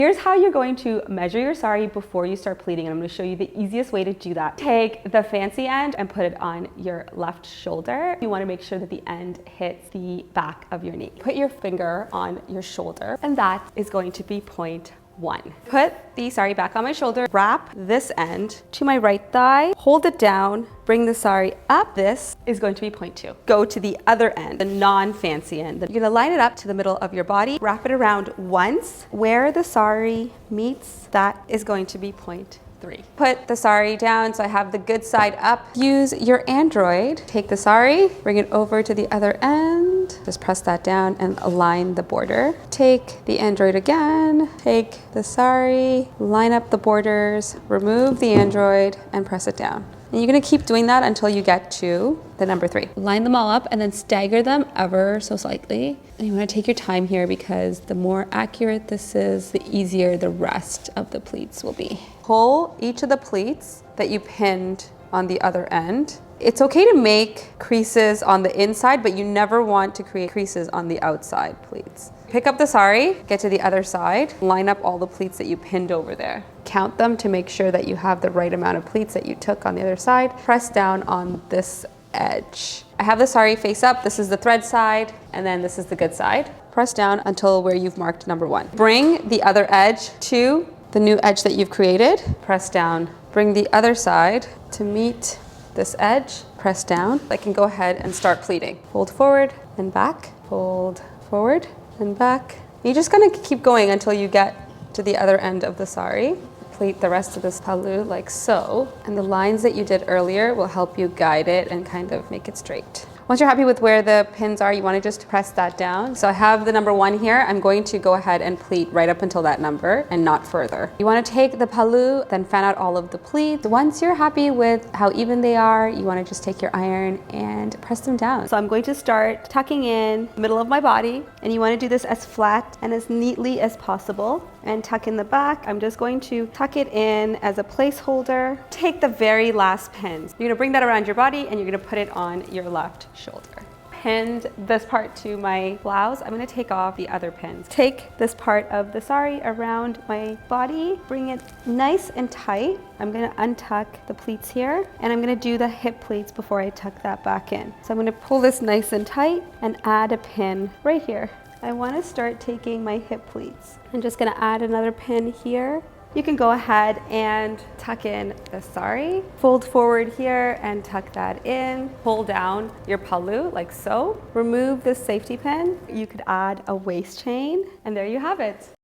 Here's how you're going to measure your sari before you start pleating, and I'm going to show you the easiest way to do that. Take the fancy end and put it on your left shoulder. You want to make sure that the end hits the back of your knee. Put your finger on your shoulder, and that is going to be point 1. Put the sari back on my shoulder, wrap this end to my right thigh, hold it down, bring the sari up. This is going to be point 2. Go to the other end, the non-fancy end. You're gonna line it up to the middle of your body, wrap it around once. Where the sari meets, that is going to be point 3. Put the sari down so I have the good side up. Use your Android. Take the sari, bring it over to the other end. Just press that down and align the border. Take the Android again, take the sari, line up the borders, remove the Android, and press it down. And you're gonna keep doing that until you get to the number 3. Line them all up and then stagger them ever so slightly. And you wanna take your time here because the more accurate this is, the easier the rest of the pleats will be. Pull each of the pleats that you pinned on the other end. It's okay to make creases on the inside, but you never want to create creases on the outside pleats. Pick up the sari, get to the other side, line up all the pleats that you pinned over there. Count them to make sure that you have the right amount of pleats that you took on the other side. Press down on this edge. I have the sari face up. This is the thread side, and then this is the good side. Press down until where you've marked number 1. Bring the other edge to the new edge that you've created. Press down. Bring the other side to meet this edge. Press down. I can go ahead and start pleating. Fold forward and back. Fold forward and back. You're just gonna keep going until you get to the other end of the sari. Pleat the rest of this pallu like so. And the lines that you did earlier will help you guide it and kind of make it straight. Once you're happy with where the pins are, you want to just press that down. So I have the number 1 here. I'm going to go ahead and pleat right up until that number and not further. You want to take the pallu, then fan out all of the pleats. Once you're happy with how even they are, you want to just take your iron and press them down. So I'm going to start tucking in the middle of my body, and you want to do this as flat and as neatly as possible. And tuck in the back. I'm just going to tuck it in as a placeholder. Take the very last pins. You're gonna bring that around your body and you're gonna put it on your left shoulder. Pinned this part to my blouse. I'm gonna take off the other pins. Take this part of the sari around my body, bring it nice and tight. I'm gonna untuck the pleats here, and I'm gonna do the hip pleats before I tuck that back in. So I'm gonna pull this nice and tight and add a pin right here. I want to start taking my hip pleats. I'm just going to add another pin here. You can go ahead and tuck in the sari, fold forward here and tuck that in. Pull down your pallu like so. Remove this safety pin. You could add a waist chain, and there you have it.